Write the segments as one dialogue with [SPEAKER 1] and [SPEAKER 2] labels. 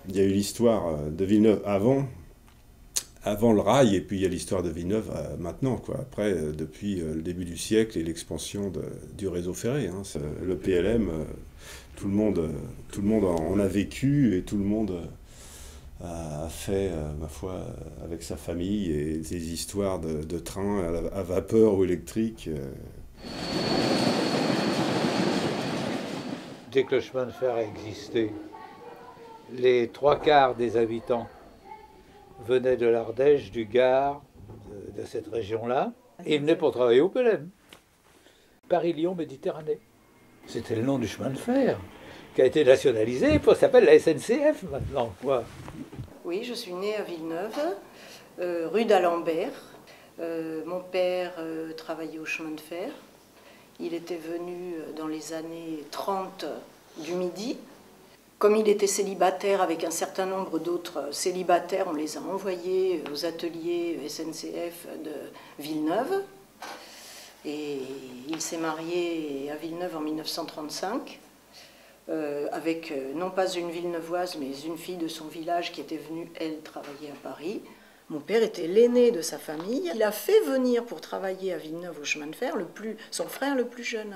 [SPEAKER 1] Il y a eu l'histoire de Villeneuve avant le rail, et puis il y a l'histoire de Villeneuve maintenant, quoi. Après, depuis le début du siècle et l'expansion du réseau ferré, hein. Le PLM, tout le monde en a vécu, et tout le monde a fait, ma foi, avec sa famille, et des histoires de trains à vapeur ou électrique.
[SPEAKER 2] Dès que le chemin de fer a existé, les 3/4 des habitants venaient de l'Ardèche, du Gard, de cette région-là, et ils venaient pour travailler au PLM. Paris-Lyon-Méditerranée. C'était le nom du chemin de fer, qui a été nationalisé, ça s'appelle la SNCF maintenant, quoi.
[SPEAKER 3] Oui, je suis née à Villeneuve, rue d'Alembert. Mon père travaillait au chemin de fer. Il était venu dans les années 30 du Midi. Comme il était célibataire avec un certain nombre d'autres célibataires, on les a envoyés aux ateliers SNCF de Villeneuve. Et il s'est marié à Villeneuve en 1935, avec non pas une Villeneuvoise, mais une fille de son village qui était venue, elle, travailler à Paris. Mon père était l'aîné de sa famille. Il a fait venir pour travailler à Villeneuve au chemin de fer son frère le plus jeune.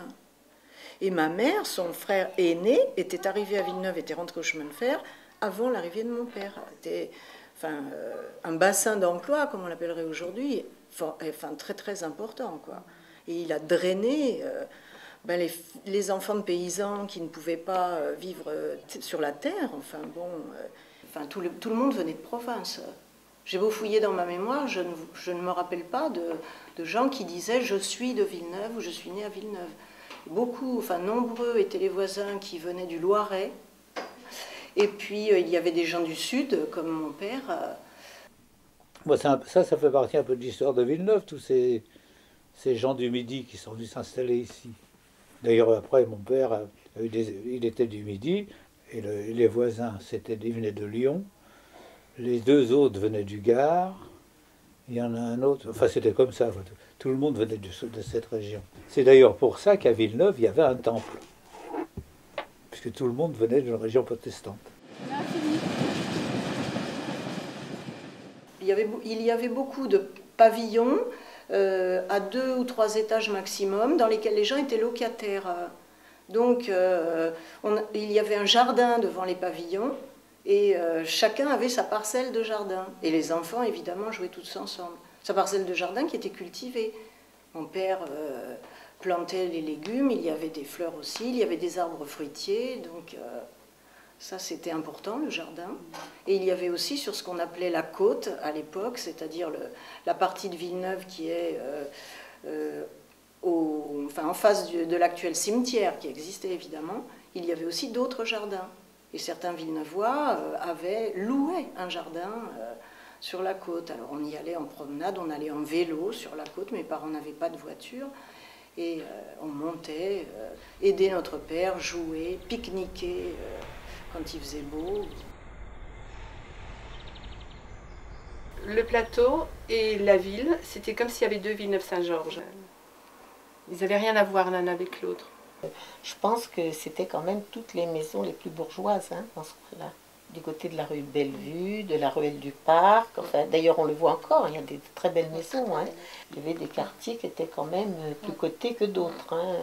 [SPEAKER 3] Et ma mère, son frère aîné, était arrivé à Villeneuve, était rentré au chemin de fer avant l'arrivée de mon père. C'était un bassin d'emploi, comme on l'appellerait aujourd'hui, très très important, quoi. Et il a drainé les enfants de paysans qui ne pouvaient pas vivre sur la terre. Tout le monde venait de province. J'ai beau fouiller dans ma mémoire, je ne me rappelle pas de gens qui disaient « je suis de Villeneuve » ou « je suis né à Villeneuve ». Nombreux étaient les voisins qui venaient du Loiret. Et puis, il y avait des gens du Sud, comme mon père.
[SPEAKER 2] Moi, ça fait partie un peu de l'histoire de Villeneuve, tous ces gens du Midi qui sont venus s'installer ici. D'ailleurs, après, mon père, il était du Midi, et les voisins, ils venaient de Lyon. Les deux autres venaient du Gard. Il y en a un autre, c'était comme ça, tout le monde venait de cette région. C'est d'ailleurs pour ça qu'à Villeneuve, il y avait un temple, puisque tout le monde venait d'une région protestante.
[SPEAKER 3] Il y avait beaucoup de pavillons, à 2 ou 3 étages maximum, dans lesquels les gens étaient locataires. Donc, il y avait un jardin devant les pavillons, et chacun avait sa parcelle de jardin. Et les enfants, évidemment, jouaient tous ensemble. Sa parcelle de jardin qui était cultivée. Mon père plantait les légumes, il y avait des fleurs aussi, il y avait des arbres fruitiers. Donc ça, c'était important, le jardin. Et il y avait aussi sur ce qu'on appelait la côte à l'époque, c'est-à-dire la partie de Villeneuve qui est en face de l'actuel cimetière qui existait évidemment, il y avait aussi d'autres jardins. Et certains Villeneuvois louaient un jardin sur la côte. Alors on y allait en promenade, on allait en vélo sur la côte, mes parents n'avaient pas de voiture. Et on montait, aider notre père, jouer, pique-niquer quand il faisait beau.
[SPEAKER 4] Le plateau et la ville, c'était comme s'il y avait deux Villeneuve-Saint-Georges. Ils n'avaient rien à voir l'un avec l'autre.
[SPEAKER 5] Je pense que c'était quand même toutes les maisons les plus bourgeoises, hein, dans ce coin-là. Du côté de la rue Bellevue, de la ruelle du Parc. D'ailleurs, on le voit encore, il y a des très belles maisons. Hein. Il y avait des quartiers qui étaient quand même plus cotés que d'autres. Hein.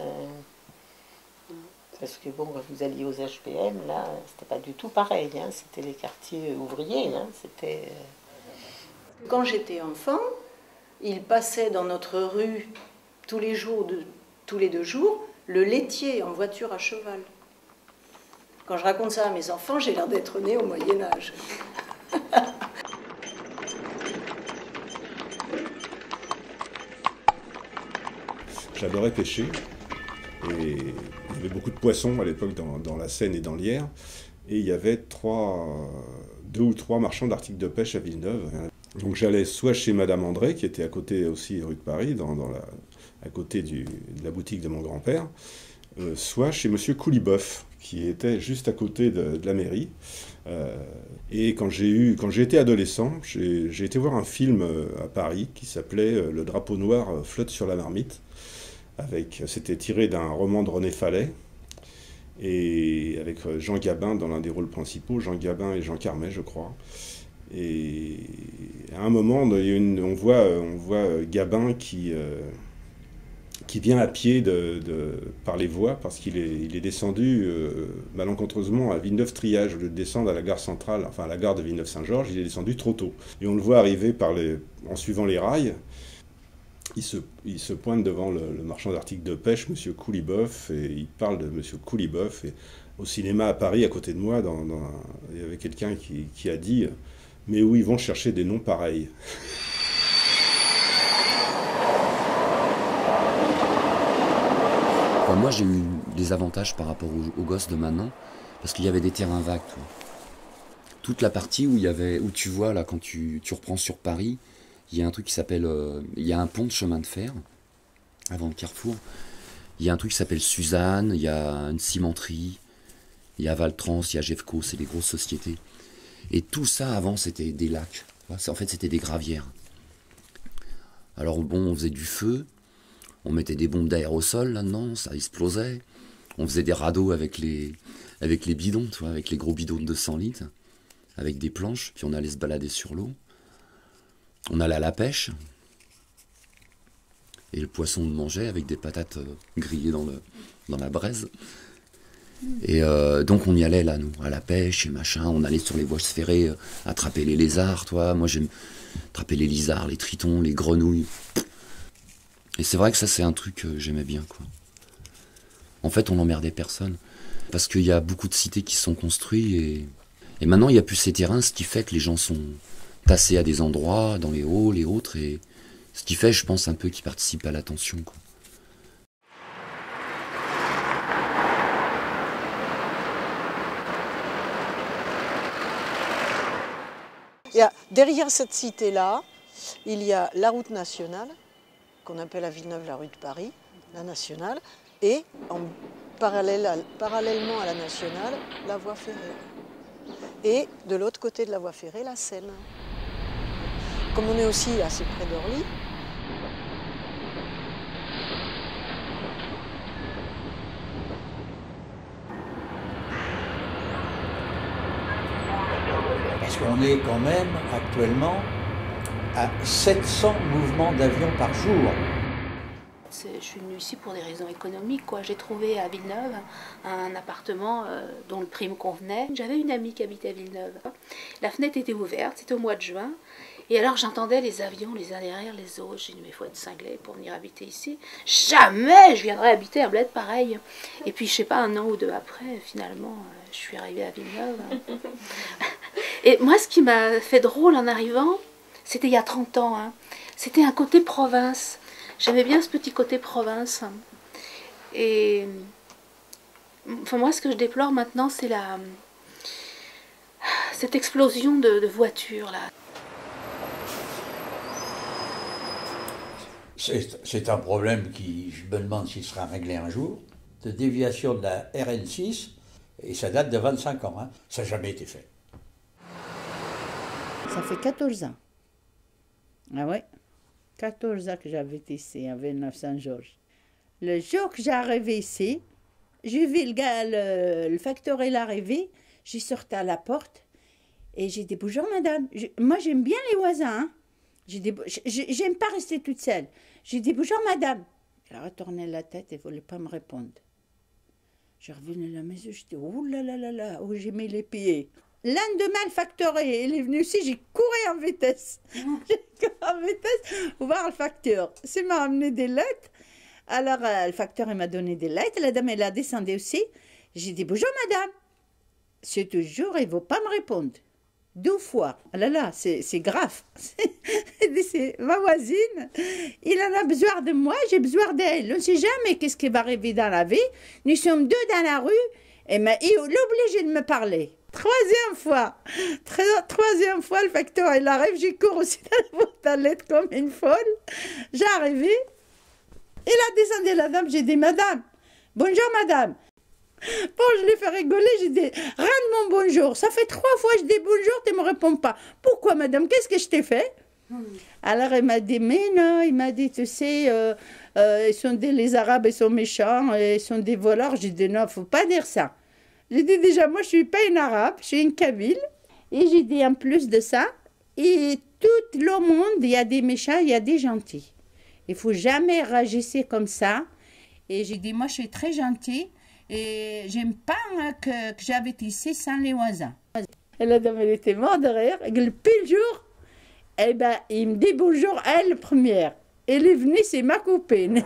[SPEAKER 5] Parce que bon, vous alliez aux HPM, là, c'était pas du tout pareil. Hein. C'était les quartiers ouvriers. Hein. C'était...
[SPEAKER 3] Quand j'étais enfant, il passait dans notre rue tous les 2 jours, le laitier en voiture à cheval. Quand je raconte ça à mes enfants, j'ai l'air d'être née au Moyen-Âge.
[SPEAKER 1] J'adorais pêcher, et il y avait beaucoup de poissons à l'époque dans la Seine et dans l'Yerres, et il y avait 2 ou 3 marchands d'articles de pêche à Villeneuve. Donc j'allais soit chez Madame André, qui était à côté aussi rue de Paris, à côté de la boutique de mon grand-père, soit chez Monsieur Couliboeuf, qui était juste à côté de la mairie. Et quand j'ai été adolescent, j'ai été voir un film à Paris qui s'appelait Le drapeau noir flotte sur la marmite. C'était tiré d'un roman de René Fallet, et avec Jean Gabin dans l'un des rôles principaux, Jean Gabin et Jean Carmet, je crois. Et à un moment, on voit Gabin qui vient à pied par les voies, parce qu'il est descendu malencontreusement à Villeneuve-Triage, au lieu de descendre à la gare centrale, enfin à la gare de Villeneuve-Saint-Georges, il est descendu trop tôt. Et on le voit arriver en suivant les rails. Il se pointe devant le marchand d'articles de pêche, M. Couliboeuf, et il parle de M. Couliboeuf. Et au cinéma à Paris, à côté de moi, il y avait quelqu'un qui a dit « Mais où ils vont chercher des noms pareils ?»
[SPEAKER 6] Moi, j'ai eu des avantages par rapport aux gosses de maintenant, parce qu'il y avait des terrains vagues. Toi. Toute la partie où tu vois, là, quand tu reprends sur Paris, il y a un truc qui s'appelle... il y a un pont de chemin de fer, avant le carrefour. Il y a un truc qui s'appelle Suzanne, il y a une cimenterie, il y a Valtrans, il y a Jeffco, c'est des grosses sociétés. Et tout ça, avant, c'était des lacs. En fait, c'était des gravières. Alors bon, on faisait du feu, on mettait des bombes d'aérosol là-dedans, ça explosait. On faisait des radeaux avec les bidons, tu vois, avec les gros bidons de 200 litres, avec des planches, puis on allait se balader sur l'eau. On allait à la pêche, et le poisson on le mangeait avec des patates grillées dans la braise. Et donc on y allait là, nous, à la pêche et machin, on allait sur les voies ferrées attraper les lézards, toi. Moi j'aime attraper les lézards, les tritons, les grenouilles. Et c'est vrai que ça c'est un truc que j'aimais bien, quoi. En fait on n'emmerdait personne, parce qu'il y a beaucoup de cités qui sont construites, et maintenant il n'y a plus ces terrains, ce qui fait que les gens sont tassés à des endroits, dans les halls et autres, et ce qui fait, je pense, un peu qu'ils participent à l'attention, quoi.
[SPEAKER 7] Derrière cette cité-là, il y a la route nationale, qu'on appelle à Villeneuve la rue de Paris, la nationale, et parallèlement à la nationale, la voie ferrée. Et de l'autre côté de la voie ferrée, la Seine. Comme on est aussi assez près d'Orly,
[SPEAKER 2] parce qu'on est quand même actuellement à 700 mouvements d'avions par jour.
[SPEAKER 8] Je suis venue ici pour des raisons économiques, quoi. J'ai trouvé à Villeneuve un appartement dont le prix me convenait. J'avais une amie qui habitait à Villeneuve. La fenêtre était ouverte, c'était au mois de juin. Et alors j'entendais les avions les uns derrière les autres. J'ai dit mais il faut être cinglé pour venir habiter ici. Jamais je viendrais habiter un bled pareil. Et puis je sais pas, 1 an ou 2 après, finalement, je suis arrivée à Villeneuve. Et moi ce qui m'a fait drôle en arrivant, c'était il y a 30 ans. Hein. C'était un côté province. J'aimais bien ce petit côté province. Et enfin moi ce que je déplore maintenant c'est cette explosion de voitures là.
[SPEAKER 2] C'est un problème qui, je me demande s'il sera réglé un jour, de déviation de la RN6, et ça date de 25 ans. Hein. Ça n'a jamais été fait.
[SPEAKER 9] Ça fait 14 ans. Ah ouais, 14 ans que j'habite ici, à Villeneuve-Saint-Georges. Le jour que j'ai arrivé ici, j'ai vu le gars, le facteur est arrivé, j'ai sorti à la porte et j'ai dit « Bonjour madame, moi j'aime bien les voisins, hein. J'aime pas rester toute seule. » J'ai dit « Bonjour madame ». Elle a retourné la tête et ne voulait pas me répondre. Je revenais à la maison, je dis « Oh là là là là, où j'ai mis les pieds ». Lendemain, le facteur il est venu ici, j'ai couru en vitesse. J'ai couru en vitesse pour voir le facteur. Il m'a amené des lettres. Alors, le facteur il m'a donné des lettres. La dame, elle a descendu aussi. J'ai dit, bonjour madame. C'est toujours, il ne veut pas me répondre. 2 fois. Ah là là, c'est grave. C'est ma voisine. Il en a besoin de moi, j'ai besoin d'elle. On ne sait jamais qu'est-ce qui va arriver dans la vie. Nous sommes 2 dans la rue. Et il est obligé de me parler. Troisième fois. Troisième fois, le facteur, il arrive, j'y cours aussi dans la boîte à lettres comme une folle. J'arrivais, il a descendu la dame, j'ai dit, madame, bonjour madame. Bon, je l'ai fait rigoler, j'ai dit, rends mon bonjour. Ça fait 3 fois que je dis bonjour, tu ne me réponds pas. Pourquoi madame, qu'est-ce que je t'ai fait? Alors il m'a dit, mais non, il m'a dit, tu sais, les Arabes, ils sont méchants, ils sont des voleurs. J'ai dit, non, il ne faut pas dire ça. J'ai dit déjà, moi, je ne suis pas une arabe, je suis une kabyle. Et j'ai dit, en plus de ça, et tout le monde, il y a des méchants, il y a des gentils. Il ne faut jamais réagir comme ça. Et j'ai dit, moi, je suis très gentille et j'aime pas que j'habite ici sans les voisins. Et la dame, elle était morte de rire. Et le pile jour, eh ben, il me dit bonjour à elle première. Elle est venue, c'est ma copine.